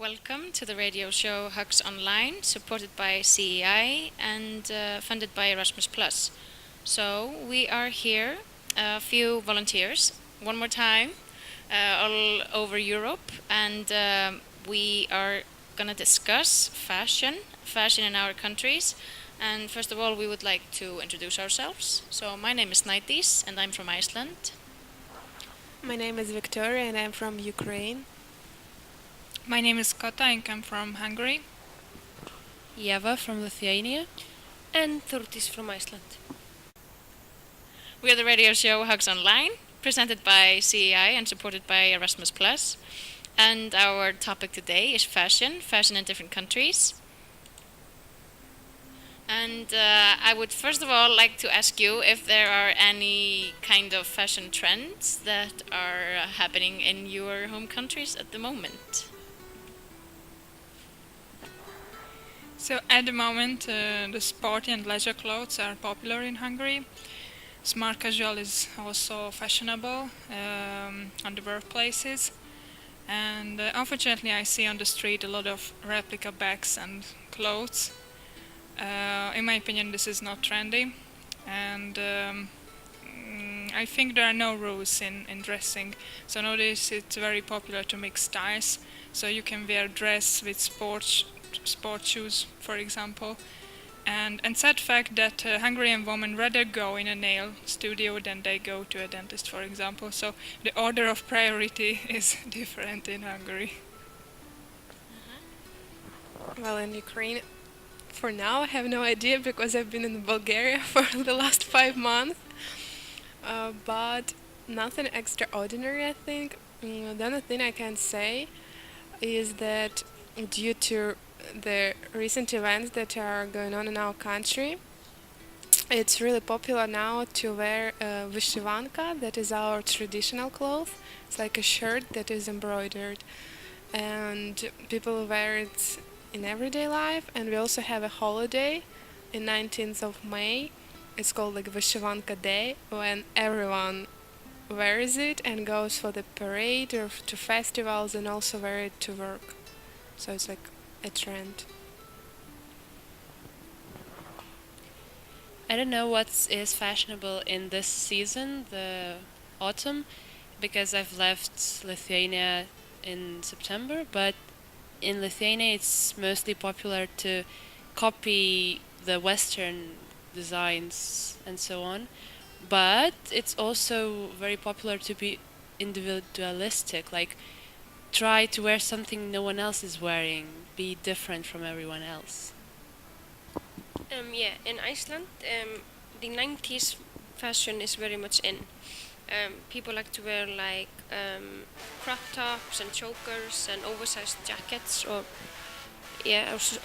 Welcome to the radio show HugsOnline, supported by CEI and funded by Erasmus+. So we are here, a few volunteers, one more time, all over Europe, and we are going to discuss fashion in our countries. And first of all, we would like to introduce ourselves. So my name is Naitis, and I'm from Iceland. My name is Victoria and I'm from Ukraine. My name is Kata and I'm from Hungary. Yeva from Lithuania. And Thurtis from Iceland. We are the radio show HugsOnline, presented by CEI and supported by Erasmus+. And our topic today is fashion in different countries. And I would first of all like to ask you if there are any kind of fashion trends that are happening in your home countries at the moment. So at the moment, the sporty and leisure clothes are popular in Hungary. Smart casual is also fashionable on the workplaces. And unfortunately, I see on the street a lot of replica bags and clothes. In my opinion, this is not trendy. And I think there are no rules in dressing. So nowadays it's very popular to mix styles. So you can wear dress with sport shoes, for example. And sad fact that Hungarian women rather go in a nail studio than they go to a dentist, for example. So the order of priority is different in Hungary. Well, in Ukraine, for now, I have no idea because I've been in Bulgaria for the last 5 months. But nothing extraordinary, I think. The only thing I can say is that due to the recent events that are going on in our country, it's really popular now to wear vyshivanka, that is our traditional cloth. It's like a shirt that is embroidered, and people wear it in everyday life. And we also have a holiday in 19th of May. It's called like Vyshivanka Day, when everyone wears it and goes for the parade or to festivals and also wear it to work. So it's like a trend. I don't know what is fashionable in this season, the autumn, because I've left Lithuania in September, but in Lithuania it's mostly popular to copy the Western designs and so on, but it's also very popular to be individualistic, like try to wear something no one else is wearing, be different from everyone else. In Iceland, the 90s fashion is very much in. People like to wear like crop tops and chokers and oversized jackets or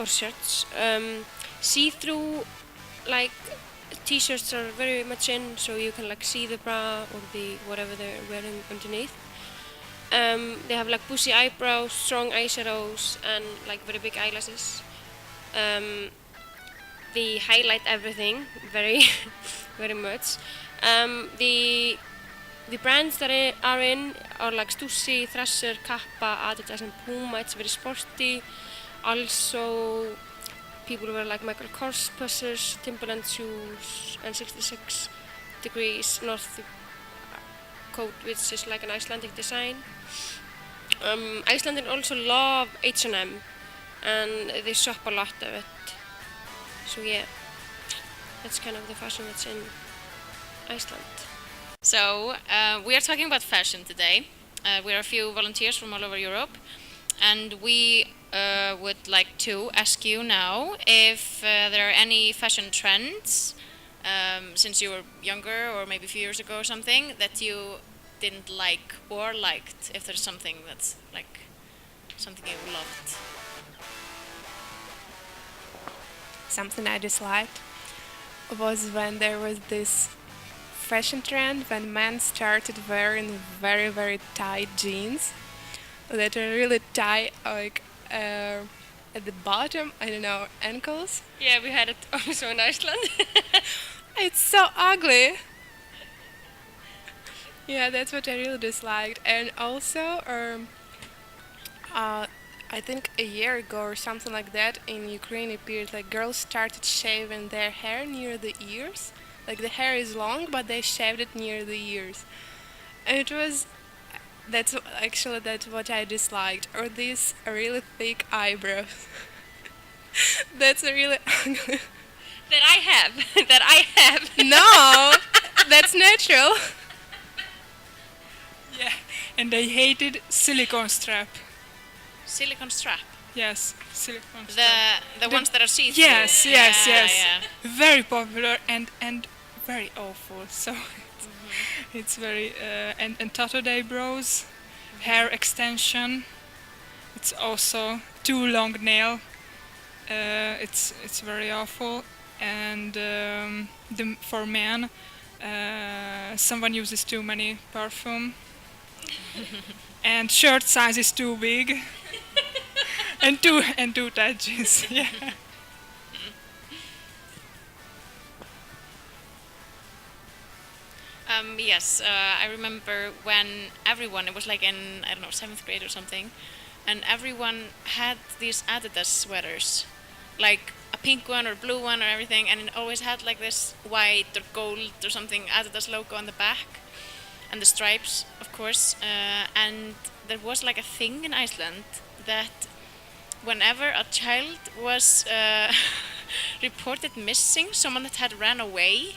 shirts. See-through like t-shirts are very much in, so you can like see the bra or the whatever they're wearing underneath. They have like bushy eyebrows, strong eyeshadows, and like very big eyelashes. They highlight everything very, very much. The brands that are in are like Stussy, Thrasher, Kappa, Adidas, and Puma. It's very sporty. Also, people wear like Michael Kors pushers, Timberland shoes, and 66 degrees north coat, which is like an Icelandic design. Icelanders also love H&M, and they shop a lot of it. So yeah, that's kind of the fashion that's in Iceland. So we are talking about fashion today. We are a few volunteers from all over Europe, and we would like to ask you now if there are any fashion trends since you were younger or maybe a few years ago or something that you didn't like or liked, if there's something that's like something you loved. Something I disliked was when there was this fashion trend when men started wearing very, very tight jeans that are really tight, like at the bottom, I don't know, ankles. Yeah, we had it also in Iceland. It's so ugly. Yeah, that's what I really disliked. And also, I think a year ago or something like that in Ukraine appeared like girls started shaving their hair near the ears. Like the hair is long, but they shaved it near the ears. And it was that's what I disliked. Or these really thick eyebrows. That's really ugly. That I have. That I have. No, that's natural. Yeah, and I hated silicone strap. Silicone strap. Yes, silicone The strap. the ones that are see-through. Yes, yes, Yeah, yes. yeah. Very popular and very awful. So it's very and tattooed eyebrows, hair extension. It's also too long nail. It's very awful. And for men, someone uses too many perfume, and shirt size is too big, and two touches. Yeah. Yes, I remember when everyone, it was like in, I don't know, 7th grade or something, and everyone had these Adidas sweaters, like a pink one or blue one or everything, and it always had like this white or gold or something Adidas logo on the back, and the stripes, of course. And there was like a thing in Iceland that whenever a child was reported missing, someone that had ran away,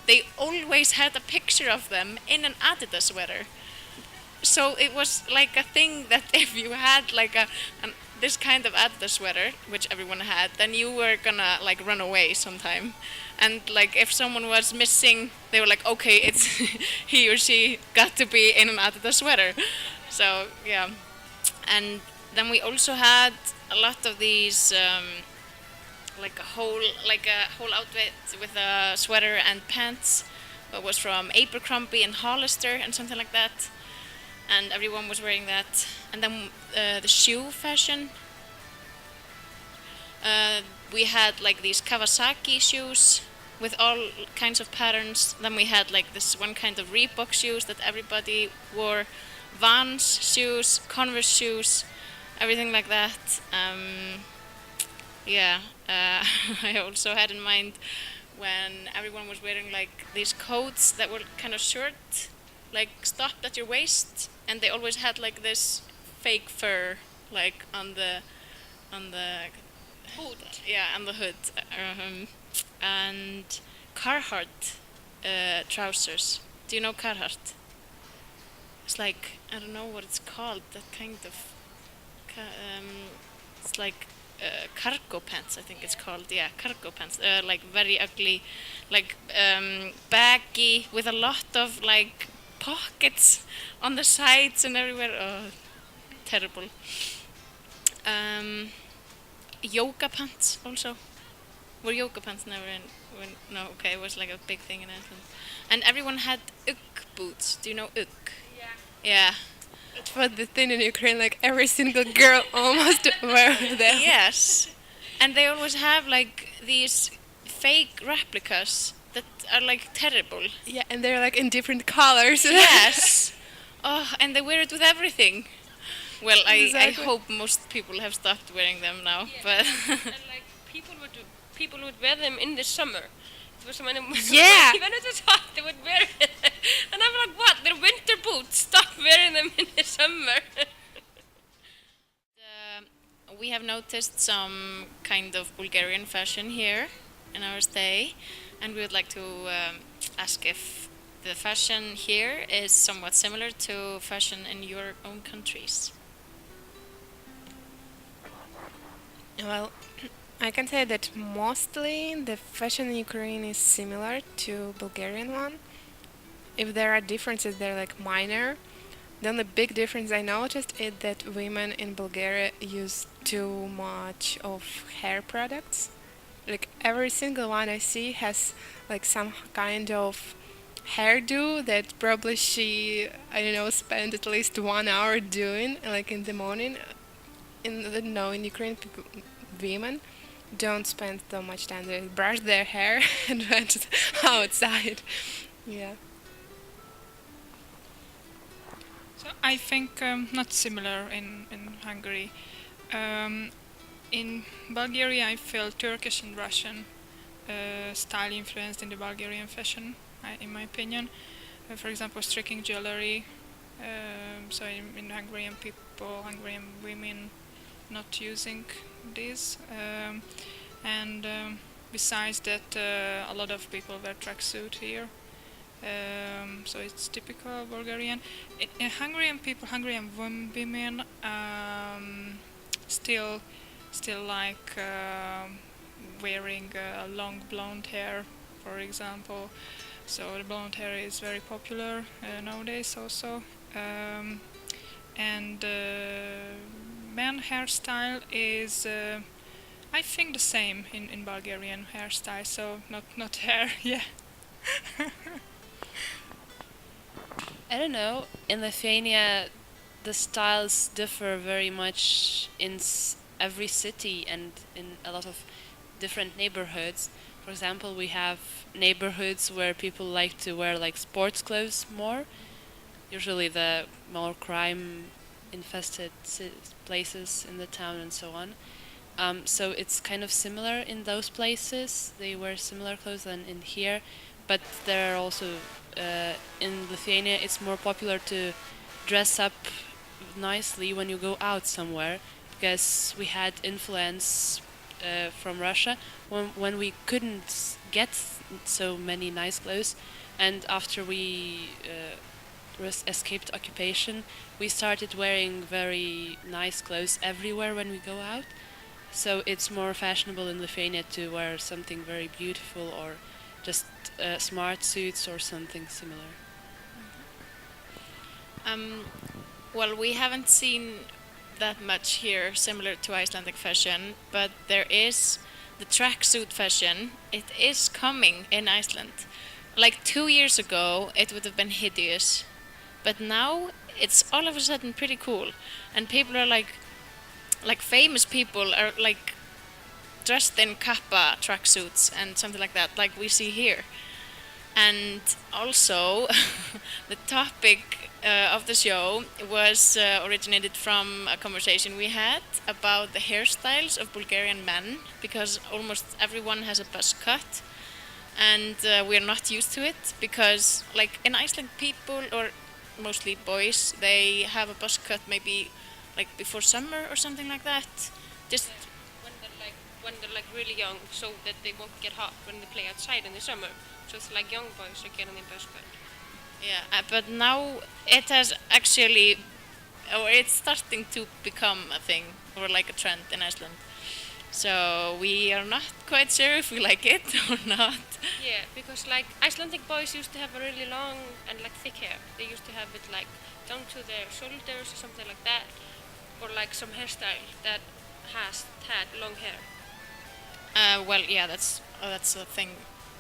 they always had a picture of them in an Adidas sweater. So it was like a thing that if you had like this kind of Adidas sweater, which everyone had, then you were gonna like run away sometime. And like if someone was missing, they were like, okay, it's he or she got to be in an Adidas sweater. So yeah, and then we also had a lot of these. Like a whole outfit with a sweater and pants that was from Abercrombie and Hollister and something like that, and everyone was wearing that. And then the shoe fashion, we had like these Kawasaki shoes with all kinds of patterns. Then we had like this one kind of Reebok shoes that everybody wore, Vans shoes, Converse shoes, everything like that. Yeah, I also had in mind when everyone was wearing like these coats that were kind of short, like stopped at your waist, and they always had like this fake fur, like on the Hood. yeah, on the hood, and Carhartt trousers. Do you know Carhartt? It's like I don't know what it's called. That kind of, it's like cargo pants, I think it's called. Yeah, cargo pants. Like very ugly, like baggy with a lot of like pockets on the sides and everywhere. Oh, terrible. Yoga pants also. Were yoga pants never in? No, okay, it was like a big thing in Iceland. And everyone had ugg boots. Do you know ugg? Yeah. Yeah. It was the thing in Ukraine, like every single girl almost wear them. Yes. And they always have like these fake replicas that are like terrible. Yeah, and they're like in different colors. Yes. Oh, and they wear it with everything. Well, I Exactly. hope most people have stopped wearing them now, but And like people would wear them in the summer. It was when it was Yeah. when it was hot, they would wear it. And I'm like, what? They're winter boots. Stop wearing them in the summer. we have noticed some kind of Bulgarian fashion here in our stay, and we would like to ask if the fashion here is somewhat similar to fashion in your own countries. Well, I can say that mostly the fashion in Ukraine is similar to Bulgarian one. If there are differences, they're like minor. The only big difference I noticed is that women in Bulgaria use too much of hair products. Like every single one I see has like some kind of hairdo that probably she, I don't know, spent at least 1 hour doing, like in the morning. In Ukraine, people, women don't spend so much time. They brush their hair and went outside. Yeah. So I think not similar in Hungary. Um, in Bulgaria, I feel Turkish and Russian style influenced in the Bulgarian fashion, in my opinion. For example, striking jewelry. So in Hungarian people, Hungarian women not using this. And besides that, a lot of people wear tracksuit here. So it's typical Bulgarian. In Hungarian people, Hungarian women still like wearing long blonde hair, for example. So the blonde hair is very popular nowadays also. And man hairstyle is I think the same in Bulgarian hairstyle, so not hair, yeah. I don't know. In Lithuania, the styles differ very much in every city and in a lot of different neighborhoods. For example, we have neighborhoods where people like to wear like sports clothes more, usually the more crime infested places in the town and so on. So it's kind of similar in those places. They wear similar clothes than in here, but there are also in Lithuania it's more popular to dress up nicely when you go out somewhere, because we had influence from Russia when we couldn't get so many nice clothes, and after we escaped occupation, we started wearing very nice clothes everywhere when we go out. So it's more fashionable in Lithuania to wear something very beautiful or just smart suits or something similar. Um, well, we haven't seen that much here similar to Icelandic fashion, but there is the tracksuit fashion. It is coming in Iceland. Like 2 years ago, it would have been hideous, but now it's all of a sudden pretty cool, and people are like famous people are like dressed in kappa tracksuits and something like that, like we see here. And also, the topic of the show was originated from a conversation we had about the hairstyles of Bulgarian men, because almost everyone has a buzz cut, and we're not used to it because, like in Iceland, people or mostly boys, they have a buzz cut maybe like before summer or something like that. Just When they're like really young, so that they won't get hot when they play outside in the summer. So it's like young boys are getting in buzz cut. yeah, but now it has actually, or it's starting to become a thing or like a trend in Iceland. So we are not quite sure if we like it or not. Yeah, because like Icelandic boys used to have a really long and like thick hair. They used to have it like down to their shoulders or something like that, or like some hairstyle that has had long hair. Well, yeah, that's a thing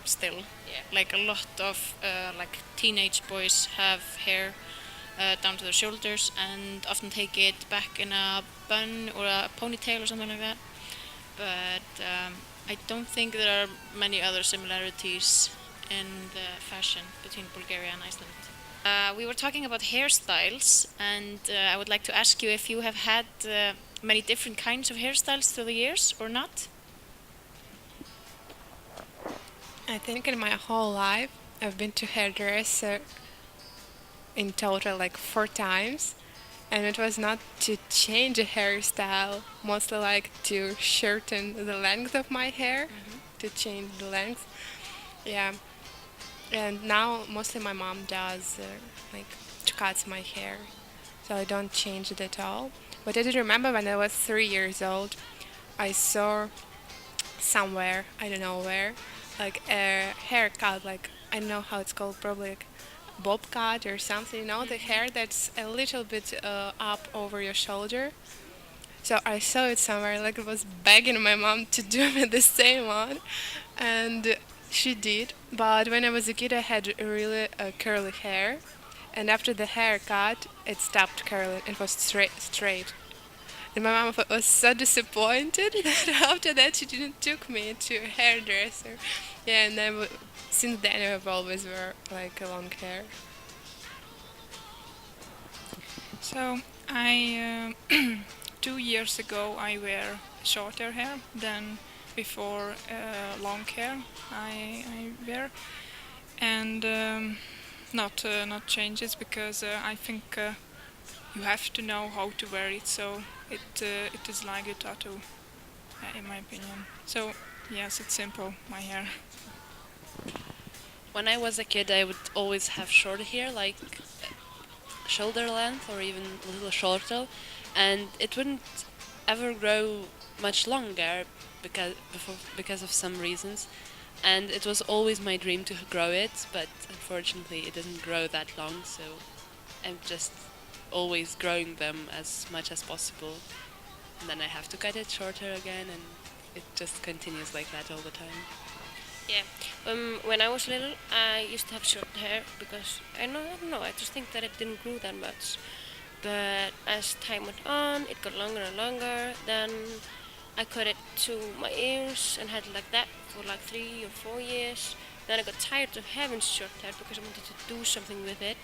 still. Yeah. Like a lot of like teenage boys have hair down to their shoulders and often take it back in a bun or a ponytail or something like that. But I don't think there are many other similarities in the fashion between Bulgaria and Iceland. We were talking about hairstyles, and I would like to ask you if you have had many different kinds of hairstyles through the years or not. I think in my whole life I've been to hairdresser in total like 4 times, and it was not to change a hairstyle, mostly like to shorten the length of my hair, to change the length. Yeah, and now mostly my mom does like cuts my hair, so I don't change it at all. But I do remember when I was 3 years old, I saw somewhere, I don't know where, like a haircut, like I don't know how it's called, probably like bob cut or something, the hair that's a little bit up over your shoulder. So I saw it somewhere, like I was begging my mom to do me the same one, and she did. But when I was a kid, I had really curly hair, and after the haircut, it stopped curling. It was straight. And my mom was so disappointed that after that she didn't took me to a hairdresser. Yeah, and then since then I've always wear like a long hair. So I 2 years ago I wear shorter hair than before long hair I wear, and not changes because I think you have to know how to wear it, so it is like a tattoo, in my opinion. So yes, it's simple, my hair. When I was a kid, I would always have short hair, like shoulder length or even a little shorter, and it wouldn't ever grow much longer because of some reasons. And it was always my dream to grow it, but unfortunately, it didn't grow that long. So I'm just always growing them as much as possible, and then I have to cut it shorter again, and it just continues like that all the time. Yeah. When I was little, I used to have short hair because I don't know. I just think that it didn't grow that much. But as time went on, it got longer and longer. Then I cut it to my ears and had it like that for like 3 or 4 years. Then I got tired of having short hair because I wanted to do something with it.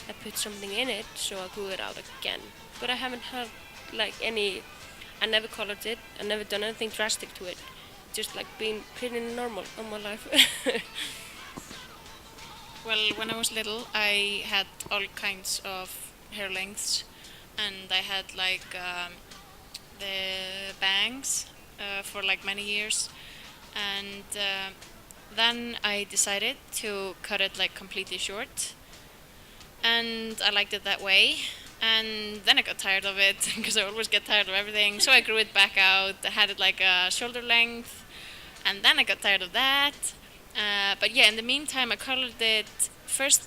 I put something in it, so I grew it out again. But I haven't had like any. I never colored it. I never done anything drastic to it. Just like being pretty normal all my life. Well, when I was little, I had all kinds of hair lengths, and I had like the bangs for like many years, and then I decided to cut it like completely short, and I liked it that way. And then I got tired of it because I always get tired of everything. So I grew it back out. I had it like a shoulder length, and then I got tired of that. But yeah, in the meantime, I colored it first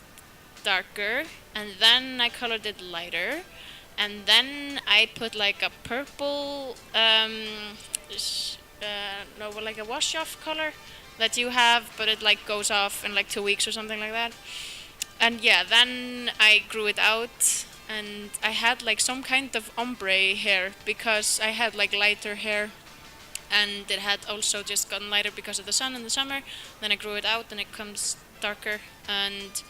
darker, and then I colored it lighter, and then I put like a purple, no, well, like a wash-off color that you have, but it like goes off in like 2 weeks or something like that. And yeah, then I grew it out, and I had like some kind of ombre hair because I had like lighter hair, and it had also just gotten lighter because of the sun in the summer. Then I grew it out and it comes darker, and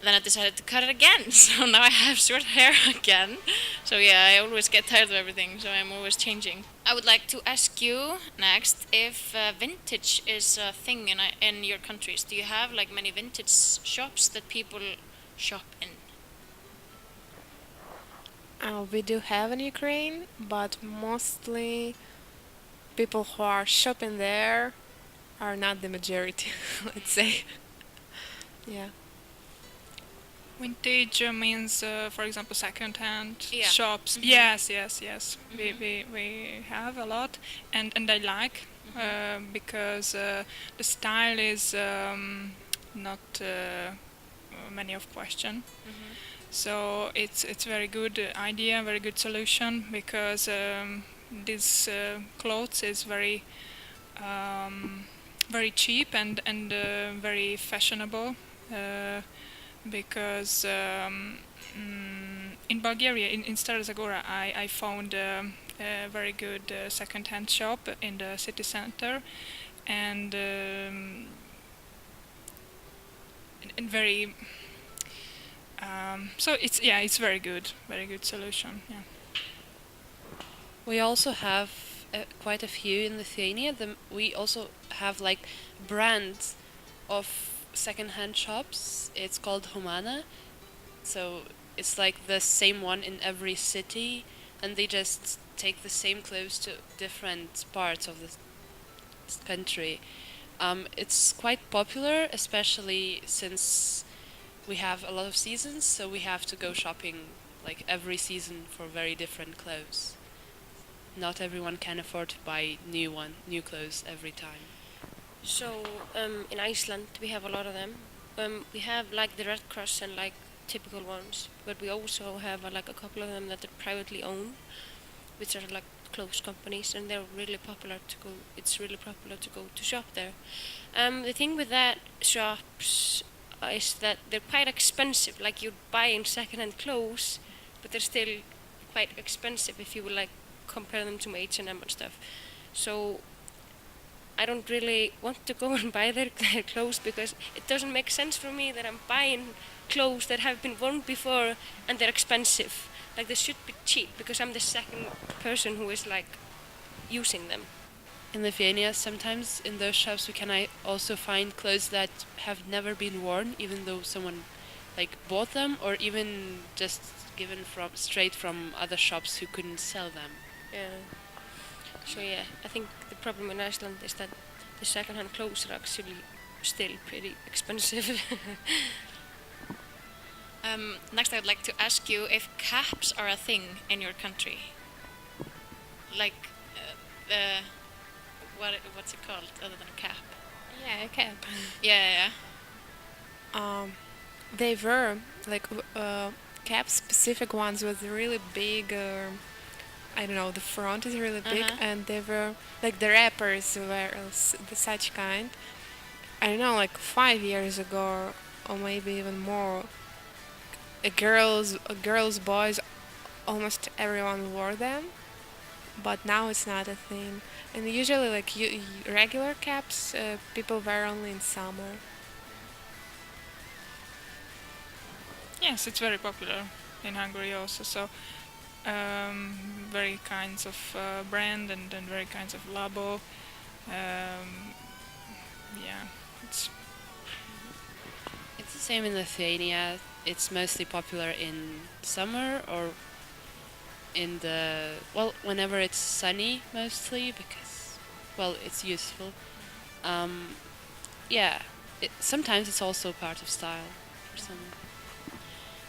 then I decided to cut it again. So now I have short hair again. So yeah, I always get tired of everything, so I'm always changing. I would like to ask you next if vintage is a thing in your countries. Do you have like many vintage shops that people shop in? We do have in Ukraine, but mostly people who are shopping there are not the majority, let's say. Yeah. Vintage means, for example, second-hand Yeah. shops. Yes, yes, yes. We have a lot, and I like because the style is not many of question. So it's very good idea, very good solution because this clothes is very cheap and very fashionable. Because in Bulgaria, in Stara Zagora, I found a very good second-hand shop in the city center, and very. So it's very good solution. Yeah. We also have quite a few in Lithuania. We also have like brands of second-hand shops. It's called Humana. So it's like the same one in every city, and they just take the same clothes to different parts of the country. It's quite popular, especially since we have a lot of seasons, so we have to go shopping like every season for very different clothes. Not everyone can afford to buy new clothes every time. So in Iceland we have a lot of them. We have like the Red Cross and like typical ones, but we also have like a couple of them that are privately owned, which are like clothes companies, and they're really popular to go. It's really popular to go to shop there. The thing with that shops is that they're quite expensive. Like you're buying secondhand clothes, but they're still quite expensive if you would like compare them to H&M and stuff. So I don't really want to go and buy their clothes because it doesn't make sense for me that I'm buying clothes that have been worn before and they're expensive. like they should be cheap because I'm the second person who is like using them. In Lithuania, sometimes in those shops we can also find clothes that have never been worn, even though someone like bought them, or even just given from straight from other shops who couldn't sell them. Yeah. So yeah, I think the problem in Iceland is that the second-hand clothes are actually still pretty expensive. Next, I would like to ask you if caps are a thing in your country. Like, the what's it called other than a cap? Yeah, okay. Yeah. They were like cap specific ones with really big. I don't know. The front is really big, Uh-huh. and they were like the rappers were the such kind. I don't know, like 5 years ago, or maybe even more. Girls, boys, almost everyone wore them, but now it's not a thing. And usually, like regular caps, people wear only in summer. Yes, it's very popular in Hungary also. So very kinds of brand and very kinds of labo. Yeah, it's It's the same in Lithuania. It's mostly popular in summer or in the whenever it's sunny mostly because it's useful. Um, yeah, sometimes it's also part of style for some.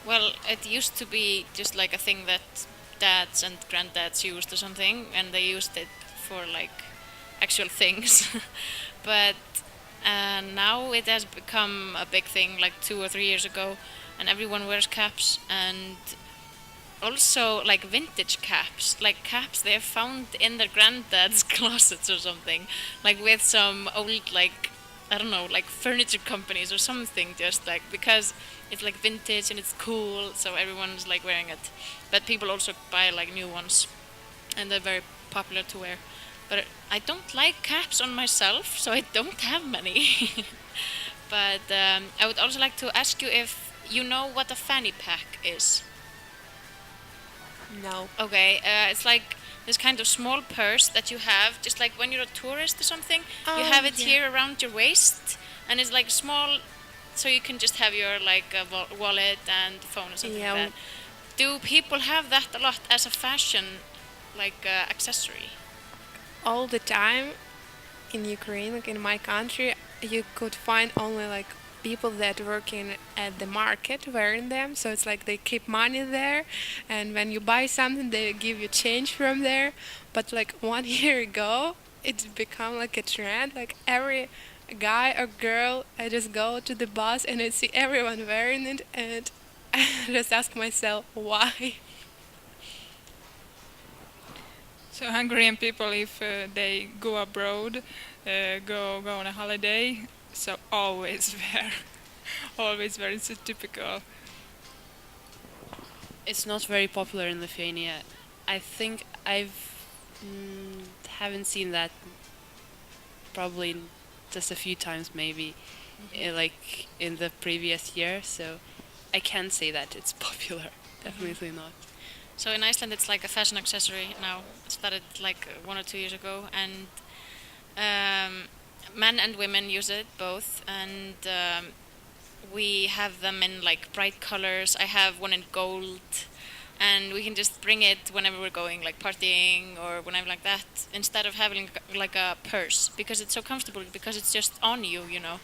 Well, it used to be just like a thing that dads and granddads used or something, and they used it for like actual things. But now it has become a big thing, like 2 or 3 years ago, and everyone wears caps, and also like vintage caps, like caps they have found in their granddad's closets or something, like with some old like I don't know, like furniture companies or something, just like because it's like vintage and it's cool, so everyone's like wearing it. But people also buy like new ones, and they're very popular to wear. But I don't like caps on myself, so I don't have many. But I would also like to ask you if you know what a fanny pack is. No. Okay, it's like this kind of small purse that you have, just like when you're a tourist or something. You Oh, have it yeah. here around your waist, and it's like small, so you can just have your like wallet and phone or something Yeah, like that. Do people have that a lot as a fashion, like accessory? all the time in Ukraine, like in my country, you could find only like people that working at the market wearing them. So it's like they keep money there, and when you buy something, they give you change from there. But like 1 year ago, it's become like a trend. Like every guy or girl, I just go to the bus and I see everyone wearing it, and I just ask myself why. so Hungarian people if they go abroad, go on a holiday, so always wear, always wear. It's a typical. It's not very popular in Lithuania. I think haven't seen that probably just a few times maybe, like in the previous year. So I can't say that it's popular. Definitely not. So in Iceland, it's like a fashion accessory now. It started like 1 or 2 years ago, and men and women use it both, and we have them in like bright colors. I have one in gold, and we can just bring it whenever we're going like partying or whenever like that, instead of having like a purse, because it's so comfortable, because it's just on you, you know.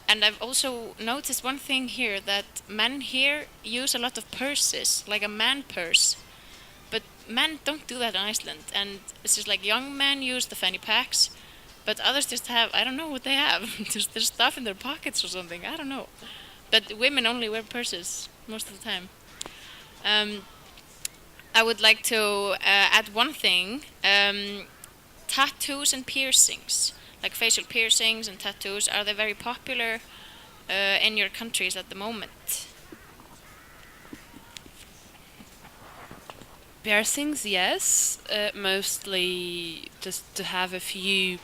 And I've also noticed one thing here, that men here use a lot of purses, like a man purse. But men don't do that in Iceland. And it's just like young men use the fanny packs, but others just have, I don't know what they have. Just there's stuff in their pockets or something, I don't know. But women only wear purses most of the time. Um, I would like to add one thing. Tattoos and piercings, like facial piercings and tattoos, are they very popular in your countries at the moment? Piercings, yes, mostly just to have a few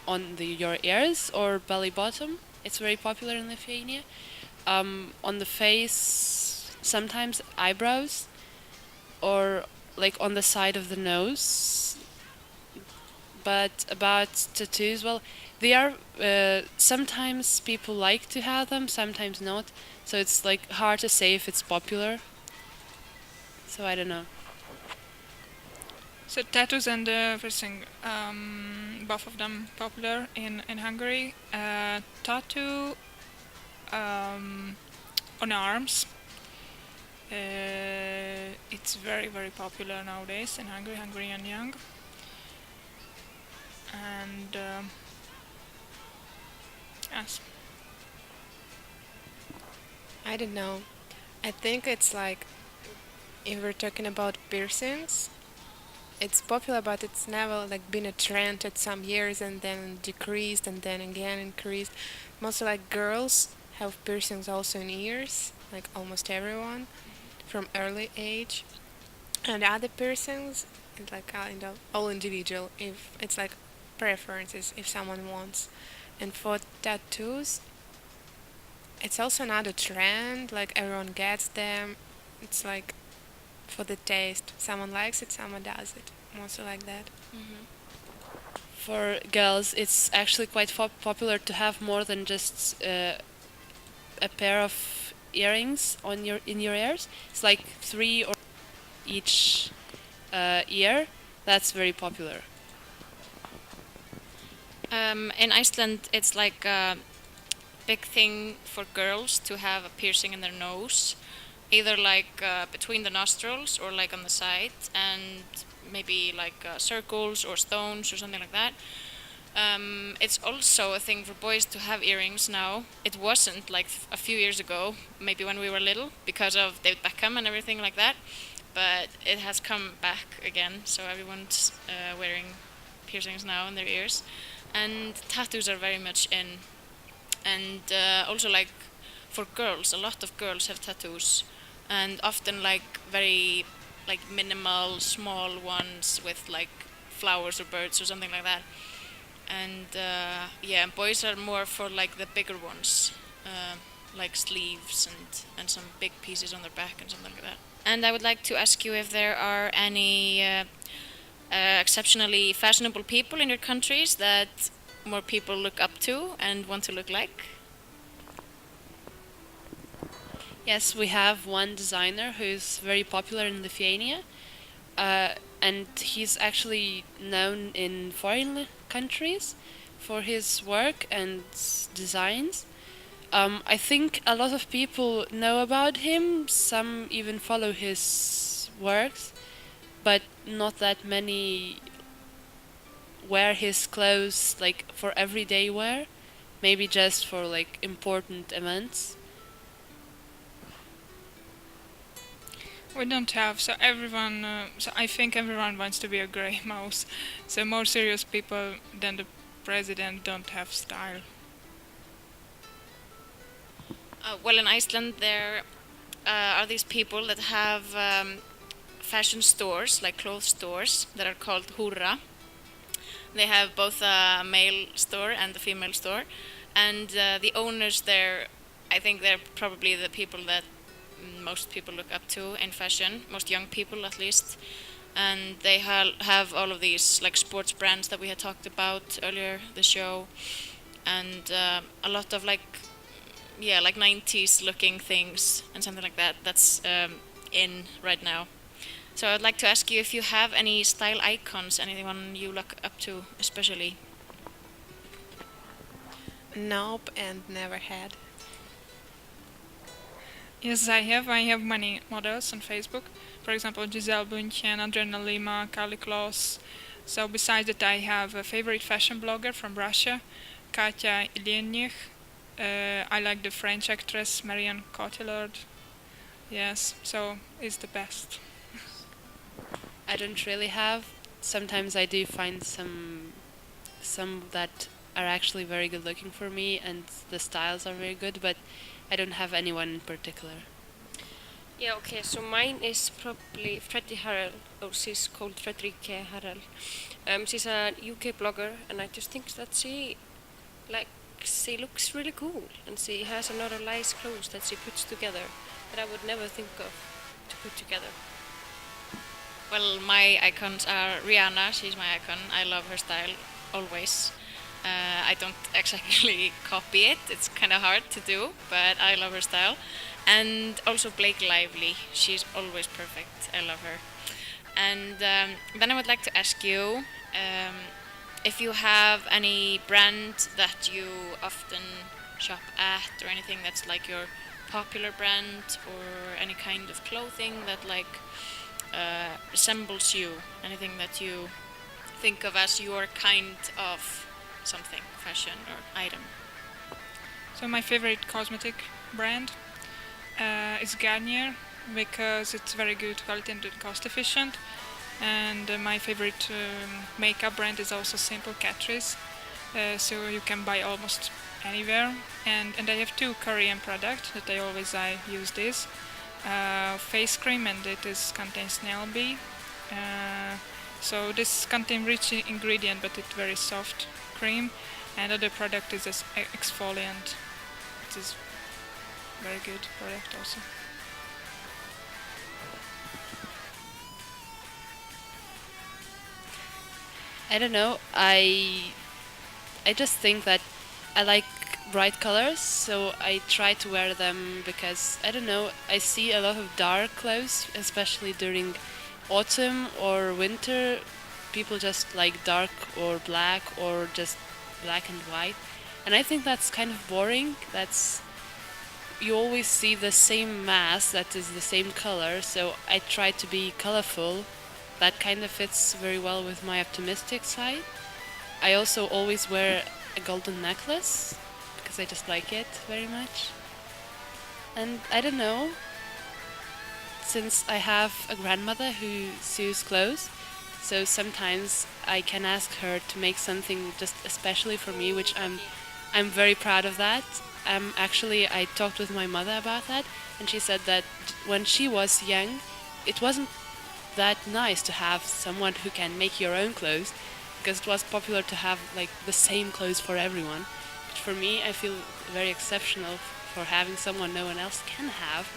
on your ears or belly bottom. It's very popular in Lithuania. On the face, sometimes eyebrows or like on the side of the nose. But about tattoos, well, they are sometimes people like to have them, sometimes not. So it's like hard to say if it's popular. So I don't know. So tattoos and piercing, both of them popular in Hungary. Tattoo on arms. It's very very popular nowadays in Hungary, Hungarian young. And yes, I don't know. I think it's like if we're talking about piercings, it's popular, but it's never like been a trend at some years and then decreased and then again increased. Mostly like girls have piercings also in ears, like almost everyone from early age. And other piercings, it's like kind of all individual. If it's like preferences, if someone wants. And for tattoos, it's also not a trend. Like everyone gets them. It's like for the taste. Someone likes it, someone does it. Mostly like that. For girls, it's actually quite popular to have more than just a pair of earrings on your ears. It's like 3 or each ear. That's very popular. In Iceland, it's like a big thing for girls to have a piercing in their nose, either like between the nostrils or like on the side, and maybe like circles or stones or something like that. It's also a thing for boys to have earrings now. It wasn't like a few years ago, maybe when we were little, because of David Beckham and everything like that. But it has come back again, so everyone's wearing piercings now in their ears. And tattoos are very much in. And also like for girls, a lot of girls have tattoos, and often like very like minimal, small ones with like flowers or birds or something like that. And yeah, boys are more for like the bigger ones, like sleeves and some big pieces on their back and something like that. And I would like to ask you if there are any exceptionally fashionable people in your countries that more people look up to and want to look like. Yes, we have one designer who's very popular in Lithuania, and he's actually known in foreign countries for his work and designs. I think a lot of people know about him, some even follow his works, but not that many wear his clothes like for everyday wear, maybe just for like important events. we don't have. So everyone. So I think everyone wants to be a grey mouse. So more serious people than the president don't have style. Well, in Iceland, there are these people that have fashion stores, like clothes stores, that are called hura. They have both a male store and a female store, and the owners there, I think they're probably the people that most people look up to in fashion, most young people at least. And they have all of these like sports brands that we had talked about earlier the show, and a lot of like like 90s looking things and something like that that's in right now. So I'd like to ask you if you have any style icons, anyone you look up to especially. Nope, and never had. Yes, I have. I have many models on Facebook. For example, Giselle Bündchen, Adriana Lima, Carly Kloss. So besides that, I have a favorite fashion blogger from Russia, Katya Ilyenyich. I like the French actress Marianne Cotillard. Yes, so it's the best. I don't really have. Sometimes I do find some that are actually very good looking for me and the styles are very good, but I don't have anyone in particular. Yeah, okay, so mine is probably Freddie Harrell, or she's called Frederikke Harrell. She's a UK blogger, and I just think that she looks really cool, and she has a lot of nice clothes that she puts together. that I would never think of to put together. Well, my icons are Rihanna. She's my icon. I love her style always. I don't exactly copy it. It's kind of hard to do, but I love her style. And also Blake Lively. She's always perfect. I love her. And then I would like to ask you if you have any brand that you often shop at, or anything that's like your popular brand, or any kind of clothing that like resembles you, anything that you think of as your kind of something, fashion or item. So my favorite cosmetic brand is Garnier because it's very good quality and cost efficient. And my favorite makeup brand is also Simple Catrice, so you can buy almost anywhere. And I have two Korean products that I use this face cream, and it is contains snail bee. So this contains rich ingredient, but it's very soft cream. And other product is this exfoliant. It is very good product also. I don't know. I just think that I like bright colors, so I try to wear them because I don't know. I see a lot of dark clothes, especially during autumn or winter. People just like dark or black or just black and white, and I think that's kind of boring. That's you always see the same mass that is the same color, so I try to be colorful. That kind of fits very well with my optimistic side. I also always wear a golden necklace because I just like it very much. And I don't know, since I have a grandmother who sews clothes, so sometimes I can ask her to make something just especially for me, which I'm very proud of that. Actually, I talked with my mother about that, and she said that when she was young, it wasn't that nice to have someone who can make your own clothes, because it was popular to have like the same clothes for everyone. But for me, I feel very exceptional for having someone no one else can have,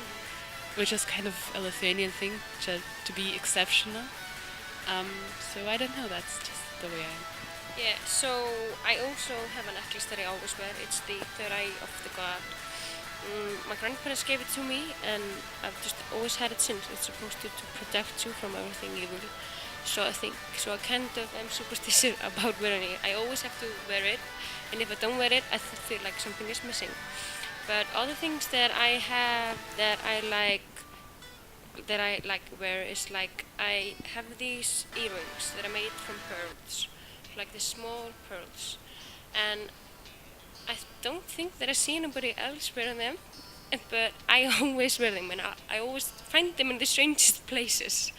which is kind of a Lithuanian thing to be exceptional. So I don't know. That's just the way I am. Yeah, so I also have a necklace that I always wear. It's the third eye of the god. My grandparents gave it to me, and I've just always had it since. It's supposed to protect you from everything evil. So I kind of am superstitious about wearing it. I always have to wear it, and if I don't wear it, I feel like something is missing. But other things that I have that I like wear is like I have these earrings that are made from pearls, like the small pearls, and I don't think that I see anybody else wearing them, but I always wear them, and I always find them in the strangest places.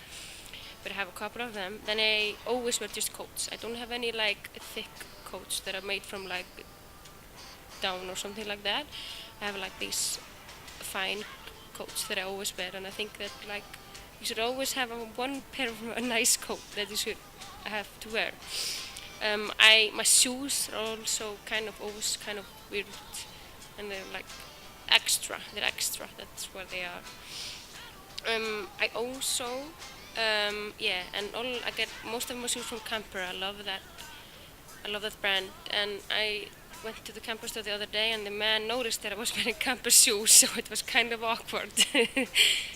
But I have a couple of them. Then I always wear just coats. I don't have any like thick coats that are made from like down or something like that. I have like these fine coats that I always wear, and I think that like you should always have one pair of a nice coat that you should have to wear. My shoes are also always kind of weird, and they're like extra. They're extra. That's what they are. I also and I get most of my shoes from Camper. I love that. I love that brand, and I went to the Camper store the other day, and the man noticed that I was wearing Camper shoes, so it was kind of awkward.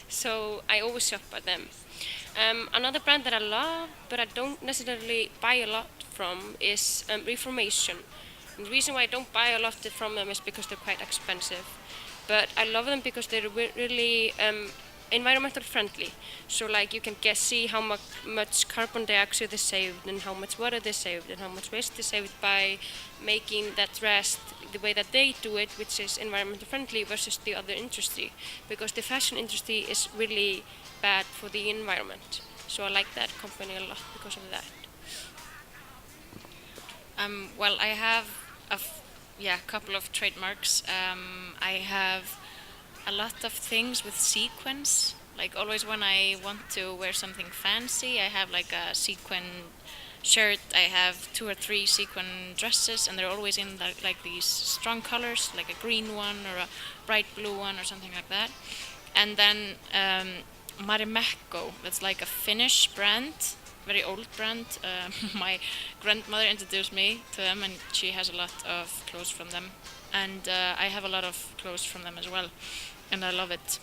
So I always shop at them. Another brand that I love, but I don't necessarily buy a lot from, is Reformation. And the reason why I don't buy a lot from them is because they're quite expensive. But I love them because they're really environmental friendly. So like you can see how much carbon dioxide is saved, and how much water they saved, and how much waste they saved by making that dress the way that they do it, which is environmental friendly versus the other industry. Because the fashion industry is really bad for the environment. So I like that company a lot because of that. Well, I have couple of trademarks. I have a lot of things with sequins. Like always when I want to wear something fancy, I have like a sequin shirt. I have 2 or 3 sequin dresses, and they're always in like these strong colors, like a green one or a bright blue one or something like that. And then Marimekko, that's like a Finnish brand, very old brand. My grandmother introduced me to them, and she has a lot of clothes from them. And I have a lot of clothes from them as well, and I love it.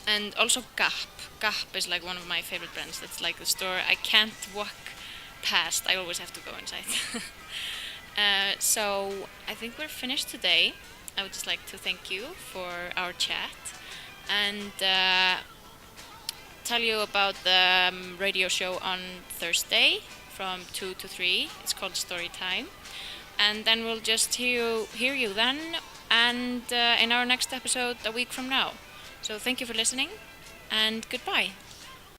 And also Gap. Gap is like one of my favorite brands. That's like the store I can't walk past. I always have to go inside. So I think we're finished today. I would just like to thank you for our chat and tell you about the radio show on Thursday from 2 to 3. It's called Story Time. And then we'll just hear you then and in our next episode a week from now. So thank you for listening and goodbye.